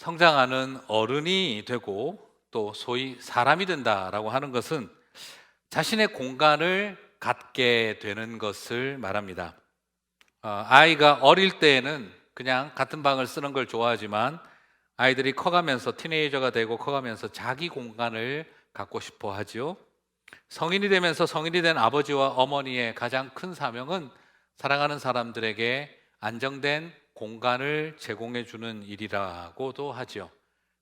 성장하는 어른이 되고 또 소위 사람이 된다라고 하는 것은 자신의 공간을 갖게 되는 것을 말합니다. 아이가 어릴 때에는 그냥 같은 방을 쓰는 걸 좋아하지만 아이들이 커가면서 티네이저가 되고 커가면서 자기 공간을 갖고 싶어 하지요. 성인이 되면서 성인이 된 아버지와 어머니의 가장 큰 사명은 사랑하는 사람들에게 안정된 공간을 제공해 주는 일이라고도 하지요.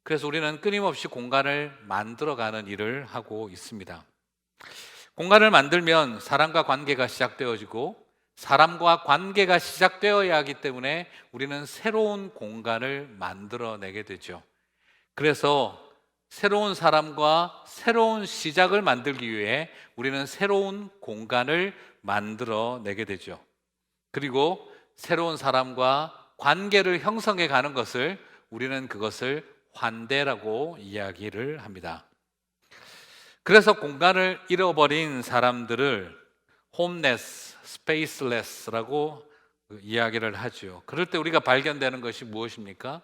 그래서 우리는 끊임없이 공간을 만들어가는 일을 하고 있습니다. 공간을 만들면 사람과 관계가 시작되어지고 사람과 관계가 시작되어야 하기 때문에 우리는 새로운 공간을 만들어내게 되죠. 그래서 새로운 사람과 새로운 시작을 만들기 위해 우리는 새로운 공간을 만들어내게 되죠. 그리고 새로운 사람과 관계를 형성해 가는 것을 우리는 그것을 환대라고 이야기를 합니다. 그래서 공간을 잃어버린 사람들을 홈레스, 스페이스레스라고 이야기를 하죠. 그럴 때 우리가 발견되는 것이 무엇입니까?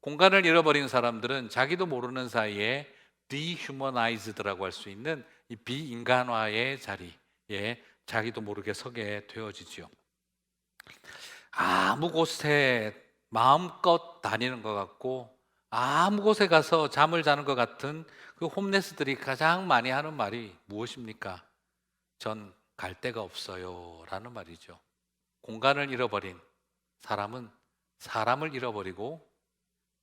공간을 잃어버린 사람들은 자기도 모르는 사이에 dehumanized라고 할 수 있는 이 비인간화의 자리에 자기도 모르게 서게 되어지죠. 아무 곳에 마음껏 다니는 것 같고 아무 곳에 가서 잠을 자는 것 같은 그 홈레스들이 가장 많이 하는 말이 무엇입니까? 전 갈 데가 없어요 라는 말이죠. 공간을 잃어버린 사람은 사람을 잃어버리고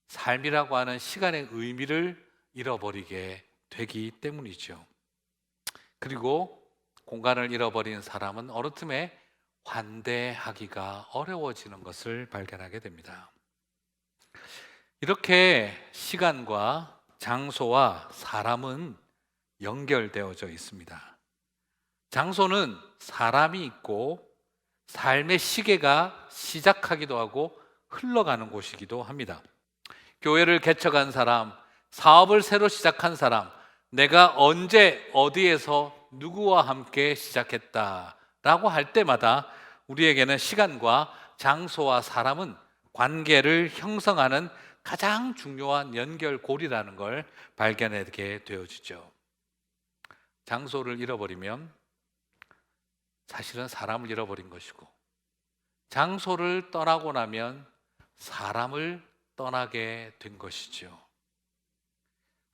삶이라고 하는 시간의 의미를 잃어버리게 되기 때문이죠. 그리고 공간을 잃어버린 사람은 어느 틈에 환대하기가 어려워지는 것을 발견하게 됩니다. 이렇게 시간과 장소와 사람은 연결되어져 있습니다. 장소는 사람이 있고 삶의 시계가 시작하기도 하고 흘러가는 곳이기도 합니다. 교회를 개척한 사람, 사업을 새로 시작한 사람, 내가 언제 어디에서 누구와 함께 시작했다라고 할 때마다 우리에게는 시간과 장소와 사람은 관계를 형성하는 가장 중요한 연결고리라는 걸 발견하게 되어지죠. 장소를 잃어버리면 사실은 사람을 잃어버린 것이고, 장소를 떠나고 나면 사람을 떠나게 된 것이죠.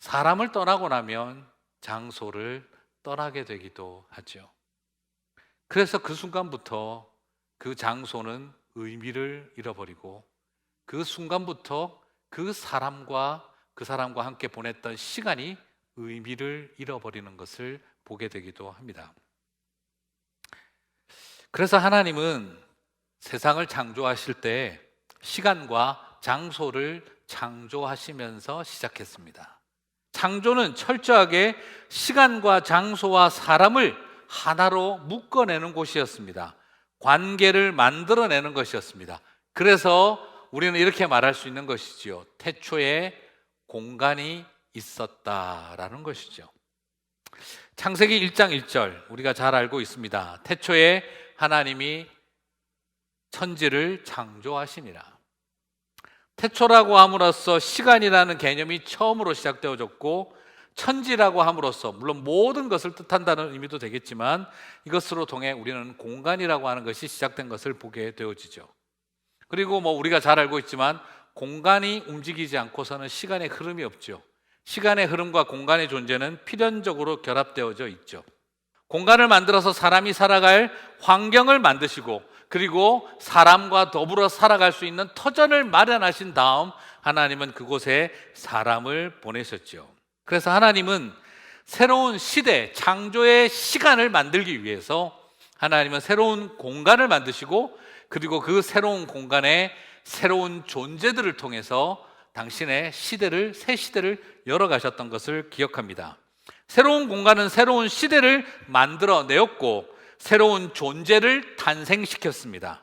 사람을 떠나고 나면 장소를 떠나게 되기도 하죠. 그래서 그 순간부터 그 장소는 의미를 잃어버리고 그 순간부터 그 사람과 함께 보냈던 시간이 의미를 잃어버리는 것을 보게 되기도 합니다. 그래서 하나님은 세상을 창조하실 때 시간과 장소를 창조하시면서 시작했습니다. 창조는 철저하게 시간과 장소와 사람을 하나로 묶어내는 곳이었습니다. 관계를 만들어내는 것이었습니다. 그래서 우리는 이렇게 말할 수 있는 것이지요. 태초에 공간이 있었다라는 것이죠. 창세기 1장 1절 우리가 잘 알고 있습니다. 태초에 하나님이 천지를 창조하시니라. 태초라고 함으로써 시간이라는 개념이 처음으로 시작되어졌고, 천지라고 함으로써 물론 모든 것을 뜻한다는 의미도 되겠지만 이것으로 통해 우리는 공간이라고 하는 것이 시작된 것을 보게 되어지죠. 그리고 우리가 잘 알고 있지만 공간이 움직이지 않고서는 시간의 흐름이 없죠. 시간의 흐름과 공간의 존재는 필연적으로 결합되어져 있죠. 공간을 만들어서 사람이 살아갈 환경을 만드시고 그리고 사람과 더불어 살아갈 수 있는 터전을 마련하신 다음 하나님은 그곳에 사람을 보내셨죠. 그래서 하나님은 새로운 시대, 창조의 시간을 만들기 위해서 하나님은 새로운 공간을 만드시고 그리고 그 새로운 공간에 새로운 존재들을 통해서 당신의 시대를, 새 시대를 열어가셨던 것을 기억합니다. 새로운 공간은 새로운 시대를 만들어내었고 새로운 존재를 탄생시켰습니다.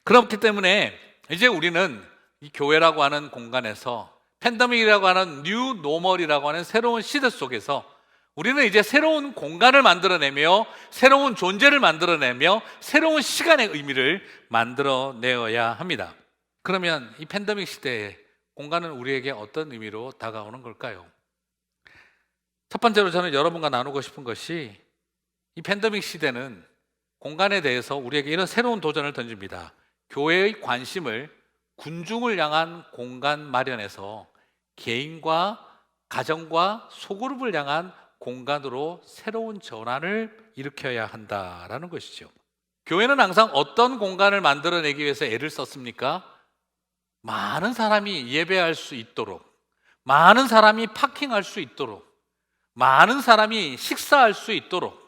그렇기 때문에 이제 우리는 이 교회라고 하는 공간에서 팬데믹이라고 하는 뉴 노멀이라고 하는 새로운 시대 속에서 우리는 이제 새로운 공간을 만들어내며 새로운 존재를 만들어내며 새로운 시간의 의미를 만들어내어야 합니다. 그러면 이 팬데믹 시대에 공간은 우리에게 어떤 의미로 다가오는 걸까요? 첫 번째로 저는 여러분과 나누고 싶은 것이 이 팬데믹 시대는 공간에 대해서 우리에게 이런 새로운 도전을 던집니다. 교회의 관심을 군중을 향한 공간 마련에서 개인과 가정과 소그룹을 향한 공간으로 새로운 전환을 일으켜야 한다라는 것이죠. 교회는 항상 어떤 공간을 만들어내기 위해서 애를 썼습니까? 많은 사람이 예배할 수 있도록, 많은 사람이 파킹할 수 있도록, 많은 사람이 식사할 수 있도록,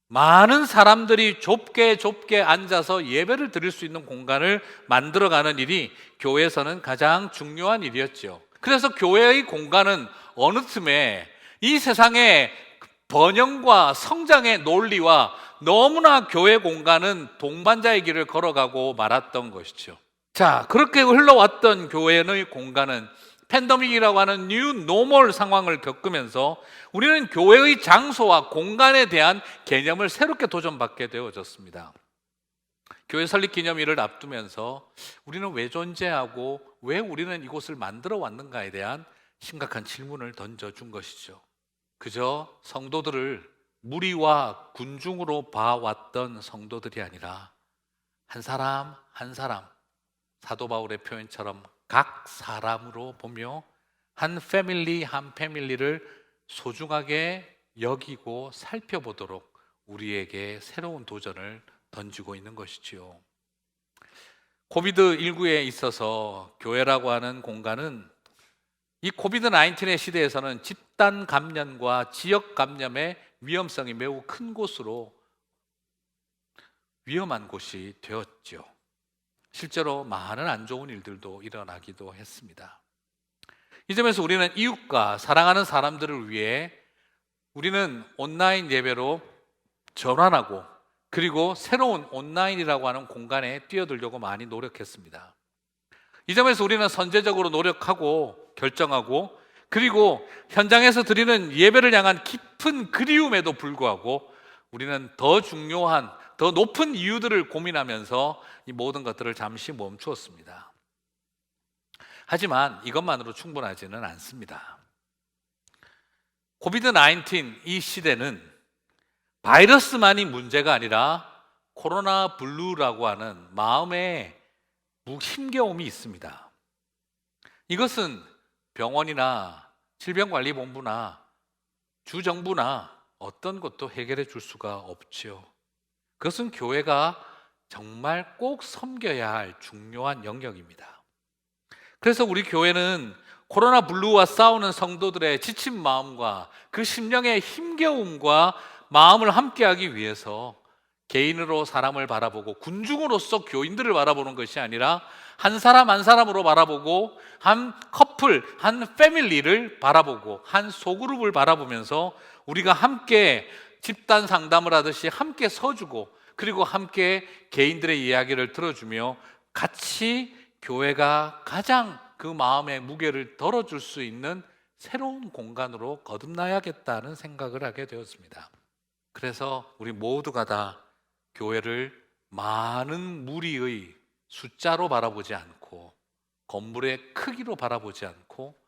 많은 사람들이 좁게 앉아서 예배를 드릴 수 있는 공간을 만들어가는 일이 교회에서는 가장 중요한 일이었죠. 그래서 교회의 공간은 어느 틈에 이 세상의 번영과 성장의 논리와 너무나 교회 공간은 동반자의 길을 걸어가고 말았던 것이죠. 자, 그렇게 흘러왔던 교회의 공간은 팬데믹이라고 하는 뉴 노멀 상황을 겪으면서 우리는 교회의 장소와 공간에 대한 개념을 새롭게 도전받게 되어졌습니다. 교회 설립 기념일을 앞두면서 우리는 왜 존재하고 왜 우리는 이곳을 만들어 왔는가에 대한 심각한 질문을 던져준 것이죠. 그저 성도들을 무리와 군중으로 봐왔던 성도들이 아니라 한 사람 한 사람, 사도 바울의 표현처럼 각 사람으로 보며 한 패밀리를 소중하게 여기고 살펴보도록 우리에게 새로운 도전을 던지고 있는 것이지요. 코비드19에 있어서 교회라고 하는 공간은 이 코비드19의 시대에서는 집단 감염과 지역 감염의 위험성이 매우 큰 곳으로 위험한 곳이 되었죠. 실제로 많은 안 좋은 일들도 일어나기도 했습니다. 이 점에서 우리는 이웃과 사랑하는 사람들을 위해 우리는 온라인 예배로 전환하고 그리고 새로운 온라인이라고 하는 공간에 뛰어들려고 많이 노력했습니다. 이 점에서 우리는 선제적으로 노력하고 결정하고 그리고 현장에서 드리는 예배를 향한 깊은 그리움에도 불구하고 우리는 더 중요한 더 높은 이유들을 고민하면서 이 모든 것들을 잠시 멈추었습니다. 하지만 이것만으로 충분하지는 않습니다. 코비드19 이 시대는 바이러스만이 문제가 아니라 코로나 블루라고 하는 마음의 힘겨움이 있습니다. 이것은 병원이나 질병관리본부나 주정부나 어떤 것도 해결해 줄 수가 없죠. 그것은 교회가 정말 꼭 섬겨야 할 중요한 영역입니다. 그래서 우리 교회는 코로나 블루와 싸우는 성도들의 지친 마음과 그 심령의 힘겨움과 마음을 함께하기 위해서 개인으로 사람을 바라보고 군중으로서 교인들을 바라보는 것이 아니라 한 사람 한 사람으로 바라보고 한 커플, 한 패밀리를 바라보고 한 소그룹을 바라보면서 우리가 함께 집단 상담을 하듯이 함께 서주고 그리고 함께 개인들의 이야기를 들어주며 같이 교회가 가장 그 마음의 무게를 덜어줄 수 있는 새로운 공간으로 거듭나야겠다는 생각을 하게 되었습니다. 그래서 우리 모두가 다 교회를 많은 무리의 숫자로 바라보지 않고 건물의 크기로 바라보지 않고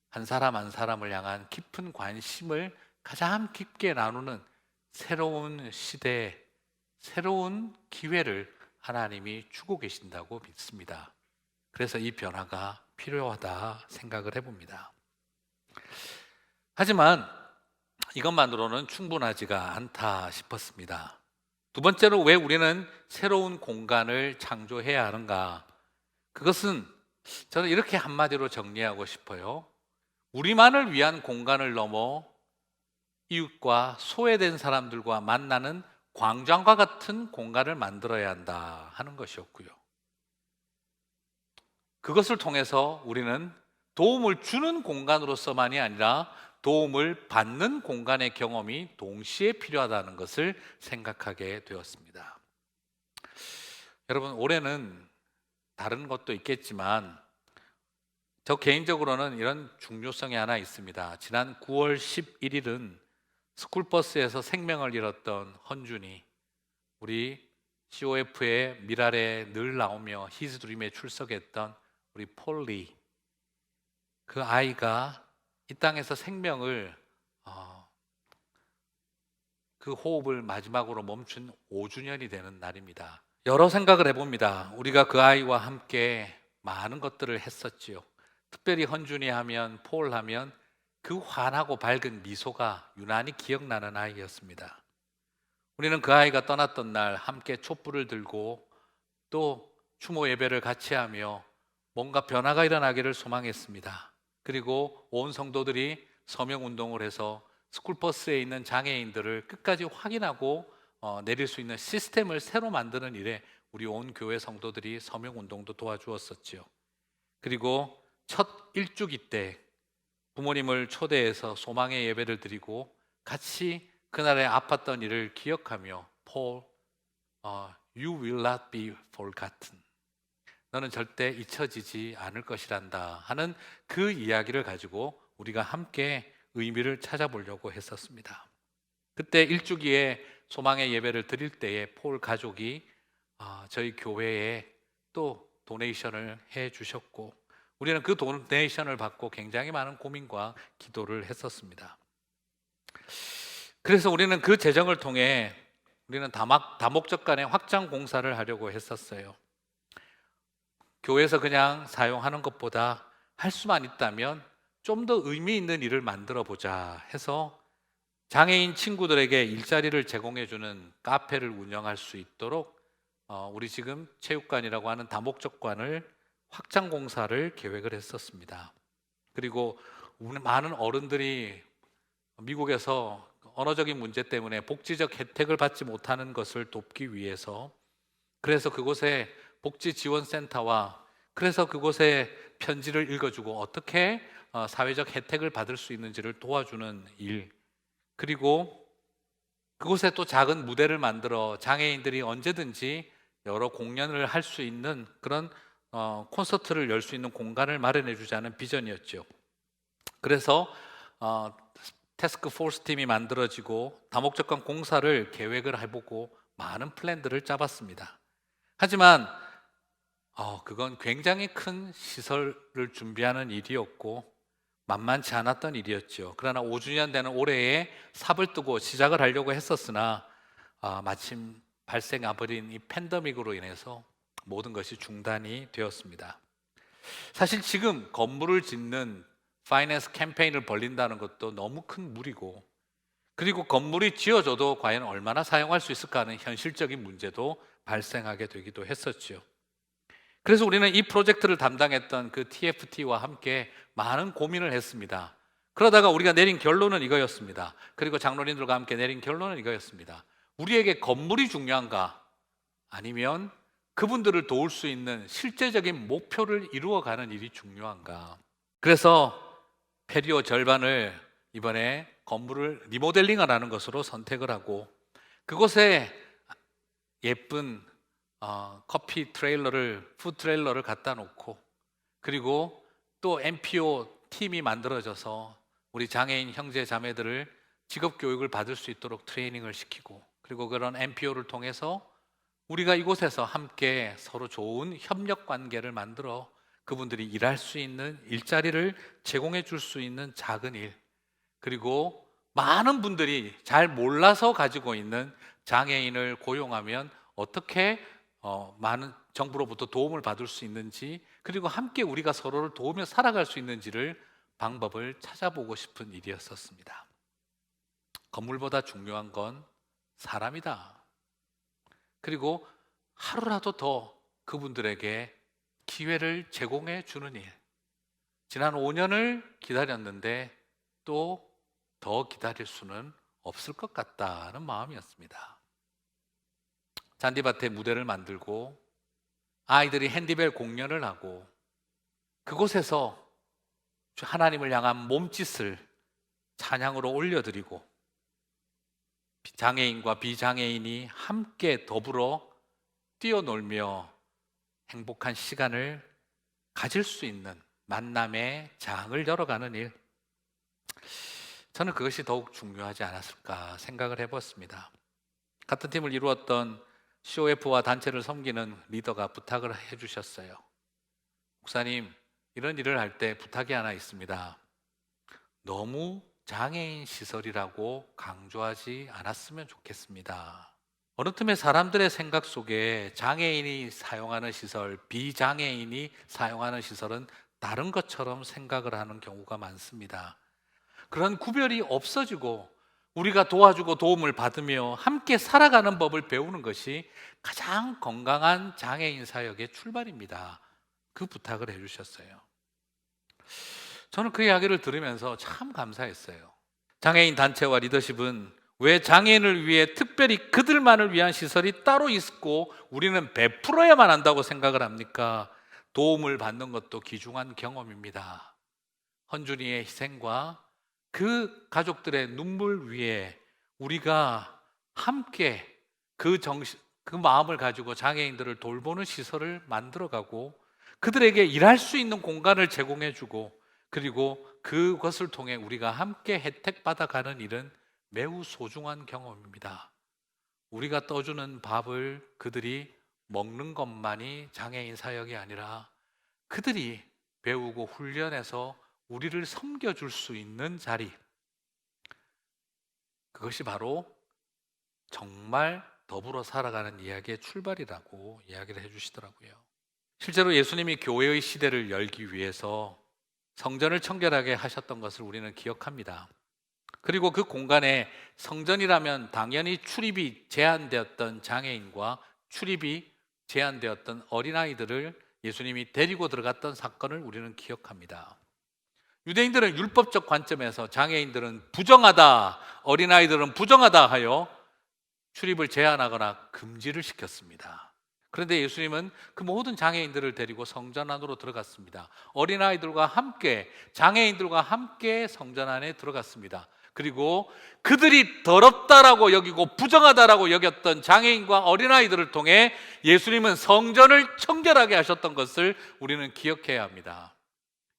한 사람 한 사람을 향한 깊은 관심을 가장 깊게 나누는 새로운 시대, 새로운 기회를 하나님이 주고 계신다고 믿습니다. 그래서 이 변화가 필요하다 생각을 해봅니다. 하지만 이것만으로는 충분하지가 않다 싶었습니다. 두 번째로 왜 우리는 새로운 공간을 창조해야 하는가? 그것은 저는 이렇게 한마디로 정리하고 싶어요. 우리만을 위한 공간을 넘어 이웃과 소외된 사람들과 만나는 광장과 같은 공간을 만들어야 한다 하는 것이었고요. 그것을 통해서 우리는 도움을 주는 공간으로서만이 아니라 도움을 받는 공간의 경험이 동시에 필요하다는 것을 생각하게 되었습니다. 여러분, 올해는 다른 것도 있겠지만 저 개인적으로는 이런 중요성이 하나 있습니다. 지난 9월 11일은 스쿨버스에서 생명을 잃었던 헌준이 우리 COF의 미랄에 늘 나오며 히즈드림에 출석했던 우리 폴리 그 아이가 이 땅에서 생명을 그 호흡을 마지막으로 멈춘 5주년이 되는 날입니다. 여러 생각을 해봅니다. 우리가 그 아이와 함께 많은 것들을 했었지요. 특별히 헌준이 하면, 폴 하면 그 환하고 밝은 미소가 유난히 기억나는 아이였습니다. 우리는 그 아이가 떠났던 날 함께 촛불을 들고 또 추모 예배를 같이 하며 뭔가 변화가 일어나기를 소망했습니다. 그리고 온 성도들이 서명 운동을 해서 스쿨버스에 있는 장애인들을 끝까지 확인하고 내릴 수 있는 시스템을 새로 만드는 일에 우리 온 교회 성도들이 서명 운동도 도와주었었지요. 그리고 첫 일주기 때 부모님을 초대해서 소망의 예배를 드리고 같이 그날에 아팠던 일을 기억하며 Paul, you will not be forgotten. 너는 절대 잊혀지지 않을 것이란다 하는 그 이야기를 가지고 우리가 함께 의미를 찾아보려고 했었습니다. 그때 일주기에 소망의 예배를 드릴 때에 폴 가족이 저희 교회에 또 도네이션을 해 주셨고 우리는 그 도네이션을 받고 굉장히 많은 고민과 기도를 했었습니다. 그래서 우리는 그 재정을 통해 우리는 다목적 간의 확장 공사를 하려고 했었어요. 교회에서 그냥 사용하는 것보다 할 수만 있다면 좀 더 의미 있는 일을 만들어 보자 해서 장애인 친구들에게 일자리를 제공해주는 카페를 운영할 수 있도록 우리 지금 체육관이라고 하는 다목적관을 확장 공사를 계획을 했었습니다. 그리고 많은 어른들이 미국에서 언어적인 문제 때문에 복지적 혜택을 받지 못하는 것을 돕기 위해서 그래서 그곳에 복지지원센터와 그래서 그곳에 편지를 읽어주고 어떻게 사회적 혜택을 받을 수 있는지를 도와주는 일, 그리고 그곳에 또 작은 무대를 만들어 장애인들이 언제든지 여러 공연을 할 수 있는 그런 콘서트를 열 수 있는 공간을 마련해 주자는 비전이었죠. 그래서 태스크 포스 팀이 만들어지고 다목적관 공사를 계획을 해보고 많은 플랜들을 짜봤습니다. 하지만 그건 굉장히 큰 시설을 준비하는 일이었고 만만치 않았던 일이었죠. 그러나 5주년 되는 올해에 삽을 뜨고 시작을 하려고 했었으나 마침 발생해버린 이 팬데믹으로 인해서 모든 것이 중단이 되었습니다. 사실 지금 건물을 짓는 파이낸스 캠페인을 벌린다는 것도 너무 큰 무리고 그리고 건물이 지어져도 과연 얼마나 사용할 수 있을까 하는 현실적인 문제도 발생하게 되기도 했었죠. 그래서 우리는 이 프로젝트를 담당했던 그 TFT와 함께 많은 고민을 했습니다. 그러다가 우리가 내린 결론은 이거였습니다. 그리고 장로님들과 함께 내린 결론은 이거였습니다. 우리에게 건물이 중요한가? 아니면 그분들을 도울 수 있는 실제적인 목표를 이루어가는 일이 중요한가? 그래서 페리오 절반을 이번에 건물을 리모델링을 하는 것으로 선택을 하고 그곳에 예쁜 커피 트레일러를, 푸드 트레일러를 갖다 놓고 그리고 또 NPO 팀이 만들어져서 우리 장애인 형제 자매들을 직업 교육을 받을 수 있도록 트레이닝을 시키고 그리고 그런 NPO를 통해서 우리가 이곳에서 함께 서로 좋은 협력 관계를 만들어 그분들이 일할 수 있는 일자리를 제공해 줄 수 있는 작은 일, 그리고 많은 분들이 잘 몰라서 가지고 있는 장애인을 고용하면 어떻게 많은 정부로부터 도움을 받을 수 있는지, 그리고 함께 우리가 서로를 도우며 살아갈 수 있는지를 방법을 찾아보고 싶은 일이었었습니다. 건물보다 중요한 건 사람이다. 그리고 하루라도 더 그분들에게 기회를 제공해 주는 일. 지난 5년을 기다렸는데 또 더 기다릴 수는 없을 것 같다는 마음이었습니다. 잔디밭에 무대를 만들고 아이들이 핸디벨 공연을 하고 그곳에서 하나님을 향한 몸짓을 찬양으로 올려드리고 장애인과 비장애인이 함께 더불어 뛰어놀며 행복한 시간을 가질 수 있는 만남의 장을 열어가는 일, 저는 그것이 더욱 중요하지 않았을까 생각을 해봤습니다. 같은 팀을 이루었던 COF와 단체를 섬기는 리더가 부탁을 해주셨어요. 목사님, 이런 일을 할 때 부탁이 하나 있습니다. 너무 장애인 시설이라고 강조하지 않았으면 좋겠습니다. 어느 틈에 사람들의 생각 속에 장애인이 사용하는 시설, 비장애인이 사용하는 시설은 다른 것처럼 생각을 하는 경우가 많습니다. 그런 구별이 없어지고 우리가 도와주고 도움을 받으며 함께 살아가는 법을 배우는 것이 가장 건강한 장애인 사역의 출발입니다. 그 부탁을 해주셨어요. 저는 그 이야기를 들으면서 참 감사했어요. 장애인 단체와 리더십은 왜 장애인을 위해 특별히 그들만을 위한 시설이 따로 있고 우리는 베풀어야만 한다고 생각을 합니까? 도움을 받는 것도 귀중한 경험입니다. 헌준이의 희생과 그 가족들의 눈물 위에 우리가 함께 그 마음을 가지고 장애인들을 돌보는 시설을 만들어가고 그들에게 일할 수 있는 공간을 제공해주고 그리고 그것을 통해 우리가 함께 혜택받아가는 일은 매우 소중한 경험입니다. 우리가 떠주는 밥을 그들이 먹는 것만이 장애인 사역이 아니라 그들이 배우고 훈련해서 우리를 섬겨줄 수 있는 자리, 그것이 바로 정말 더불어 살아가는 이야기의 출발이라고 이야기를 해주시더라고요. 실제로 예수님이 교회의 시대를 열기 위해서 성전을 청결하게 하셨던 것을 우리는 기억합니다. 그리고 그 공간에 성전이라면 당연히 출입이 제한되었던 장애인과 출입이 제한되었던 어린아이들을 예수님이 데리고 들어갔던 사건을 우리는 기억합니다. 유대인들은 율법적 관점에서 장애인들은 부정하다, 어린아이들은 부정하다 하여 출입을 제한하거나 금지를 시켰습니다. 그런데 예수님은 그 모든 장애인들을 데리고 성전 안으로 들어갔습니다. 어린아이들과 함께, 장애인들과 함께 성전 안에 들어갔습니다. 그리고 그들이 더럽다라고 여기고 부정하다라고 여겼던 장애인과 어린아이들을 통해 예수님은 성전을 청결하게 하셨던 것을 우리는 기억해야 합니다.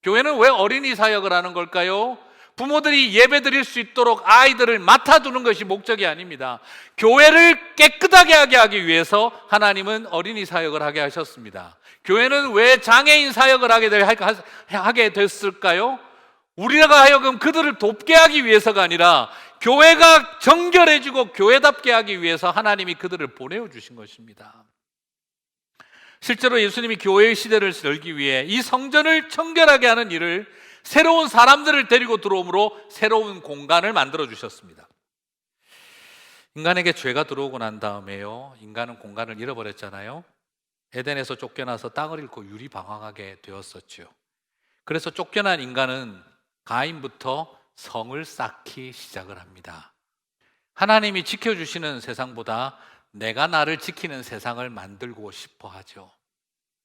교회는 왜 어린이 사역을 하는 걸까요? 부모들이 예배 드릴 수 있도록 아이들을 맡아두는 것이 목적이 아닙니다. 교회를 깨끗하게 하기 위해서 하나님은 어린이 사역을 하게 하셨습니다. 교회는 왜 장애인 사역을 하게 됐을까요? 우리가 하여금 그들을 돕게 하기 위해서가 아니라 교회가 정결해지고 교회답게 하기 위해서 하나님이 그들을 보내어 주신 것입니다. 실제로 예수님이 교회의 시대를 열기 위해 이 성전을 청결하게 하는 일을 새로운 사람들을 데리고 들어옴으로 새로운 공간을 만들어 주셨습니다. 인간에게 죄가 들어오고 난 다음에요, 인간은 공간을 잃어버렸잖아요. 에덴에서 쫓겨나서 땅을 잃고 유리방황하게 되었었죠. 그래서 쫓겨난 인간은 가인부터 성을 쌓기 시작을 합니다. 하나님이 지켜주시는 세상보다 내가 나를 지키는 세상을 만들고 싶어 하죠.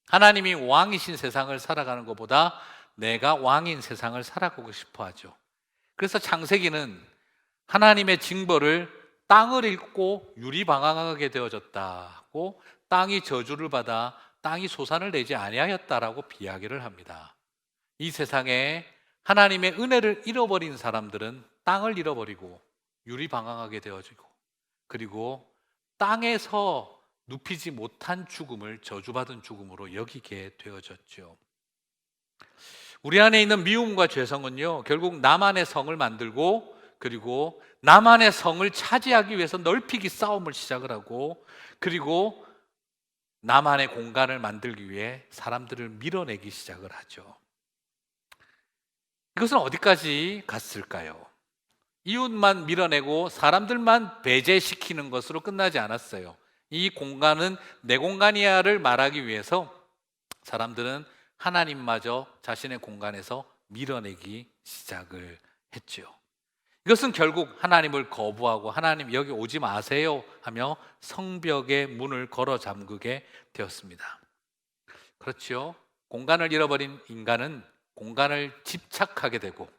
하나님이 왕이신 세상을 살아가는 것보다 내가 왕인 세상을 살아가고 싶어 하죠. 그래서 창세기는 하나님의 징벌을 땅을 잃고 유리방황하게 되어졌다고, 땅이 저주를 받아 땅이 소산을 내지 아니하였다라고 비하기를 합니다. 이 세상에 하나님의 은혜를 잃어버린 사람들은 땅을 잃어버리고 유리방황하게 되어지고, 그리고 땅에서 눕히지 못한 죽음을 저주받은 죽음으로 여기게 되어졌죠. 우리 안에 있는 미움과 죄성은요, 결국 나만의 성을 만들고 그리고 나만의 성을 차지하기 위해서 넓히기 싸움을 시작을 하고, 그리고 나만의 공간을 만들기 위해 사람들을 밀어내기 시작을 하죠. 이것은 어디까지 갔을까요? 이웃만 밀어내고 사람들만 배제시키는 것으로 끝나지 않았어요. 이 공간은 내 공간이야를 말하기 위해서 사람들은 하나님마저 자신의 공간에서 밀어내기 시작을 했죠. 이것은 결국 하나님을 거부하고 하나님 여기 오지 마세요 하며 성벽의 문을 걸어 잠그게 되었습니다. 그렇죠. 공간을 잃어버린 인간은 공간을 집착하게 되고,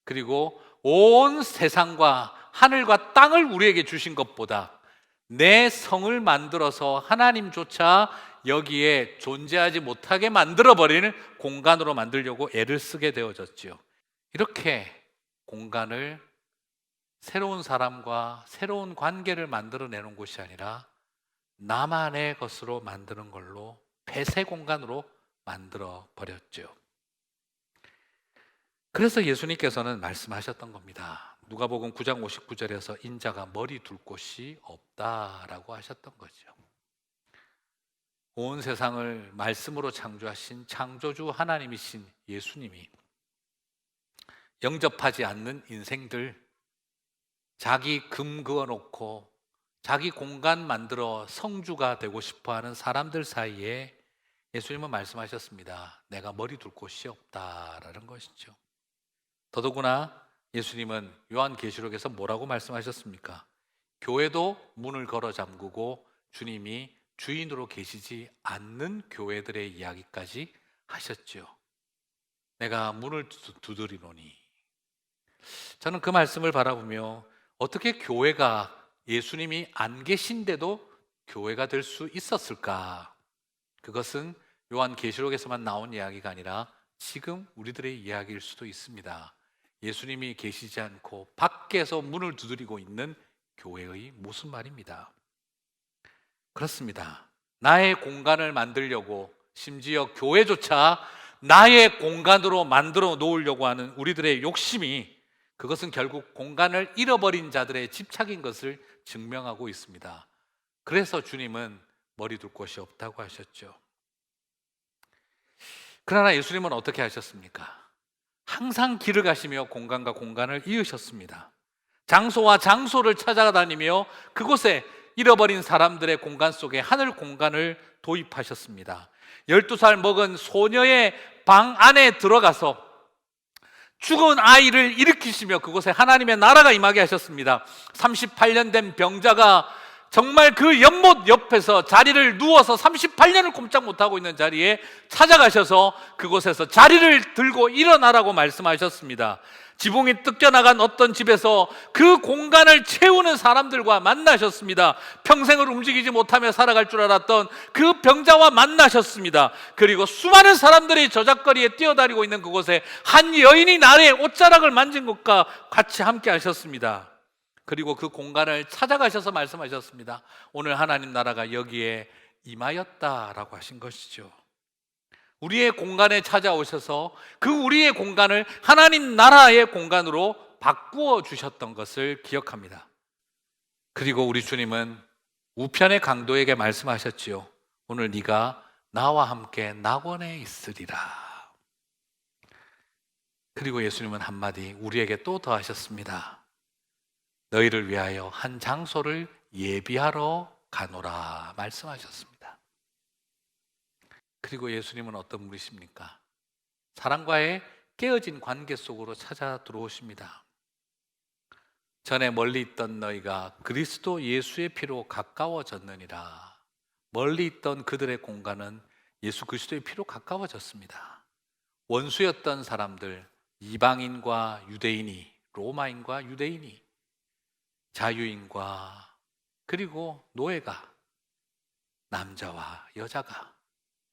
그리고 온 세상과 하늘과 땅을 우리에게 주신 것보다 내 성을 만들어서 하나님조차 여기에 존재하지 못하게 만들어버리는 공간으로 만들려고 애를 쓰게 되어졌지요. 이렇게 공간을 새로운 사람과 새로운 관계를 만들어내는 곳이 아니라 나만의 것으로 만드는 걸로 폐쇄 공간으로 만들어 버렸죠. 그래서 예수님께서는 말씀하셨던 겁니다. 누가복음 9장 59절에서 인자가 머리 둘 곳이 없다라고 하셨던 거죠. 온 세상을 말씀으로 창조하신 창조주 하나님이신 예수님이 영접하지 않는 인생들, 자기 금 그어놓고 자기 공간 만들어 성주가 되고 싶어하는 사람들 사이에 예수님은 말씀하셨습니다. 내가 머리 둘 곳이 없다라는 것이죠. 더더구나 예수님은 요한계시록에서 뭐라고 말씀하셨습니까? 교회도 문을 걸어 잠그고 주님이 주인으로 계시지 않는 교회들의 이야기까지 하셨죠. 내가 문을 두드리노니. 저는 그 말씀을 바라보며 어떻게 교회가 예수님이 안 계신데도 교회가 될 수 있었을까? 그것은 요한계시록에서만 나온 이야기가 아니라 지금 우리들의 이야기일 수도 있습니다. 예수님이 계시지 않고 밖에서 문을 두드리고 있는 교회의 모습 말입니다. 그렇습니다. 나의 공간을 만들려고, 심지어 교회조차 나의 공간으로 만들어 놓으려고 하는 우리들의 욕심이, 그것은 결국 공간을 잃어버린 자들의 집착인 것을 증명하고 있습니다. 그래서 주님은 머리 둘 곳이 없다고 하셨죠. 그러나 예수님은 어떻게 하셨습니까? 항상 길을 가시며 공간과 공간을 이으셨습니다. 장소와 장소를 찾아다니며 그곳에 잃어버린 사람들의 공간 속에 하늘 공간을 도입하셨습니다. 12살 먹은 소녀의 방 안에 들어가서 죽은 아이를 일으키시며 그곳에 하나님의 나라가 임하게 하셨습니다. 38년 된 병자가 정말 그 연못 옆에서 자리를 누워서 38년을 꼼짝 못하고 있는 자리에 찾아가셔서 그곳에서 자리를 들고 일어나라고 말씀하셨습니다. 지붕이 뜯겨나간 어떤 집에서 그 공간을 채우는 사람들과 만나셨습니다. 평생을 움직이지 못하며 살아갈 줄 알았던 그 병자와 만나셨습니다. 그리고 수많은 사람들이 저작거리에 뛰어다니고 있는 그곳에 한 여인이 나의 옷자락을 만진 것과 같이 함께 하셨습니다. 그리고 그 공간을 찾아가셔서 말씀하셨습니다. 오늘 하나님 나라가 여기에 임하였다라고 하신 것이죠. 우리의 공간에 찾아오셔서 그 우리의 공간을 하나님 나라의 공간으로 바꾸어 주셨던 것을 기억합니다. 그리고 우리 주님은 우편의 강도에게 말씀하셨지요. 오늘 네가 나와 함께 낙원에 있으리라. 그리고 예수님은 한마디 우리에게 또 더하셨습니다. 너희를 위하여 한 장소를 예비하러 가노라 말씀하셨습니다. 그리고 예수님은 어떤 분이십니까? 사람과의 깨어진 관계 속으로 찾아 들어오십니다. 전에 멀리 있던 너희가 그리스도 예수의 피로 가까워졌느니라. 멀리 있던 그들의 공간은 예수 그리스도의 피로 가까워졌습니다. 원수였던 사람들, 이방인과 유대인이, 로마인과 유대인이, 자유인과 그리고 노예가, 남자와 여자가,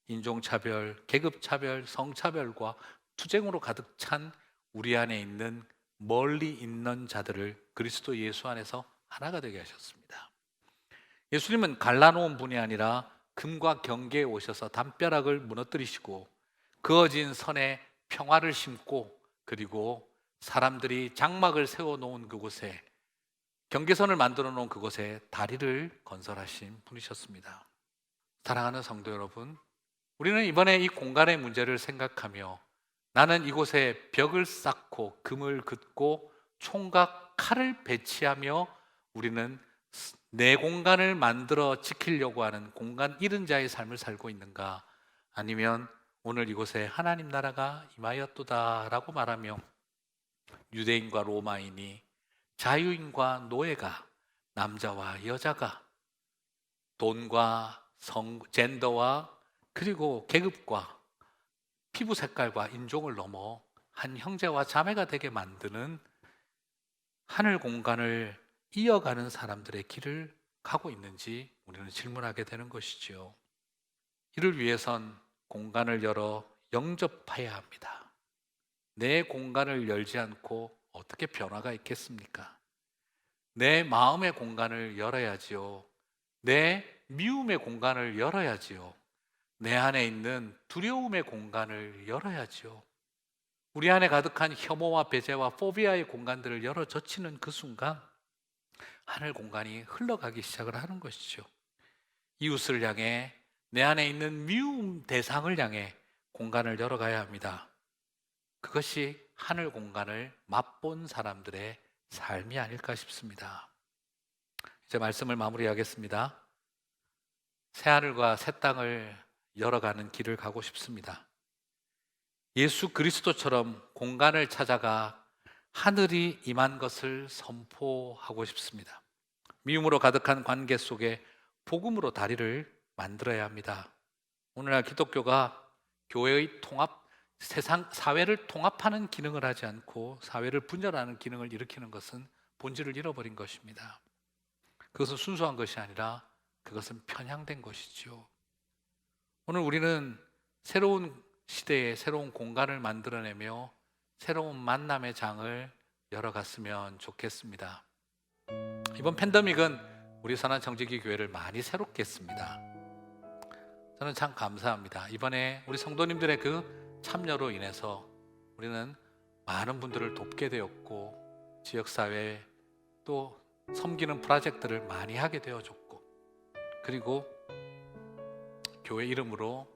인종차별, 계급차별, 성차별과 투쟁으로 가득 찬 우리 안에 있는 멀리 있는 자들을 그리스도 예수 안에서 하나가 되게 하셨습니다. 예수님은 갈라놓은 분이 아니라 금과 경계에 오셔서 담벼락을 무너뜨리시고 그어진 선에 평화를 심고 그리고 사람들이 장막을 세워놓은 그곳에, 경계선을 만들어 놓은 그곳에 다리를 건설하신 분이셨습니다. 사랑하는 성도 여러분, 우리는 이번에 이 공간의 문제를 생각하며 나는 이곳에 벽을 쌓고 금을 긋고 총각 칼을 배치하며 우리는 내 공간을 만들어 지키려고 하는 공간 잃은 자의 삶을 살고 있는가? 아니면 오늘 이곳에 하나님 나라가 임하였도다라고 말하며 유대인과 로마인이, 자유인과 노예가, 남자와 여자가, 돈과 젠더와 그리고 계급과 피부 색깔과 인종을 넘어 한 형제와 자매가 되게 만드는 하늘 공간을 이어가는 사람들의 길을 가고 있는지 우리는 질문하게 되는 것이지요. 이를 위해선 공간을 열어 영접해야 합니다. 내 공간을 열지 않고 어떻게 변화가 있겠습니까? 내 마음의 공간을 열어야지요. 내 미움의 공간을 열어야지요. 내 안에 있는 두려움의 공간을 열어야지요. 우리 안에 가득한 혐오와 배제와 포비아의 공간들을 열어 젖히는 그 순간 하늘 공간이 흘러가기 시작을 하는 것이죠. 이웃을 향해, 내 안에 있는 미움 대상을 향해 공간을 열어가야 합니다. 그것이 하늘 공간을 맛본 사람들의 삶이 아닐까 싶습니다. 이제 말씀을 마무리하겠습니다. 새하늘과 새 땅을 열어가는 길을 가고 싶습니다. 예수 그리스도처럼 공간을 찾아가 하늘이 임한 것을 선포하고 싶습니다. 미움으로 가득한 관계 속에 복음으로 다리를 만들어야 합니다. 오늘날 기독교가 교회의 통합, 세상 사회를 통합하는 기능을 하지 않고 사회를 분열하는 기능을 일으키는 것은 본질을 잃어버린 것입니다. 그것은 순수한 것이 아니라 그것은 편향된 것이죠. 오늘 우리는 새로운 시대에 새로운 공간을 만들어내며 새로운 만남의 장을 열어갔으면 좋겠습니다. 이번 팬데믹은 우리 선한 정직이 교회를 많이 새롭게 했습니다. 저는 참 감사합니다. 이번에 우리 성도님들의 그 참여로 인해서 우리는 많은 분들을 돕게 되었고 지역사회 또 섬기는 프로젝트를 많이 하게 되어졌고, 그리고 교회 이름으로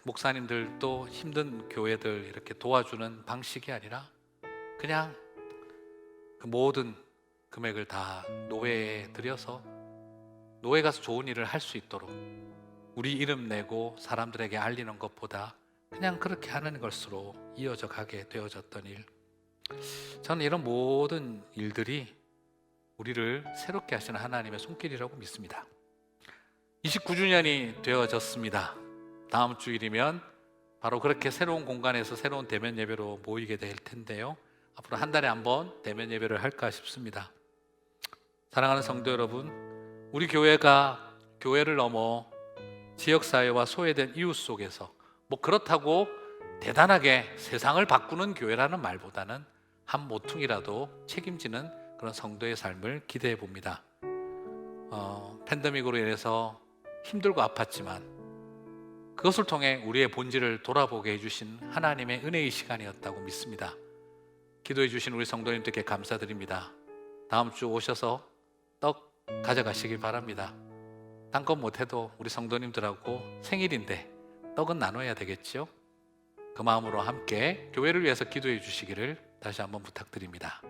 목사님들도 힘든 교회들 이렇게 도와주는 방식이 아니라 그냥 그 모든 금액을 다 노회에 들여서 노회 가서 좋은 일을 할 수 있도록 우리 이름 내고 사람들에게 알리는 것보다 그냥 그렇게 하는 것으로 이어져 가게 되어졌던 일, 저는 이런 모든 일들이 우리를 새롭게 하시는 하나님의 손길이라고 믿습니다. 29주년이 되어졌습니다. 다음 주일이면 바로 그렇게 새로운 공간에서 새로운 대면 예배로 모이게 될 텐데요, 앞으로 한 달에 한 번 대면 예배를 할까 싶습니다. 사랑하는 성도 여러분, 우리 교회가 교회를 넘어 지역사회와 소외된 이웃 속에서 그렇다고 대단하게 세상을 바꾸는 교회라는 말보다는 한 모퉁이라도 책임지는 그런 성도의 삶을 기대해 봅니다. 팬데믹으로 인해서 힘들고 아팠지만 그것을 통해 우리의 본질을 돌아보게 해주신 하나님의 은혜의 시간이었다고 믿습니다. 기도해 주신 우리 성도님들께 감사드립니다. 다음 주 오셔서 떡 가져가시길 바랍니다. 딴 건 못해도 우리 성도님들하고 생일인데 떡은 나눠야 되겠죠? 그 마음으로 함께 교회를 위해서 기도해 주시기를 다시 한번 부탁드립니다.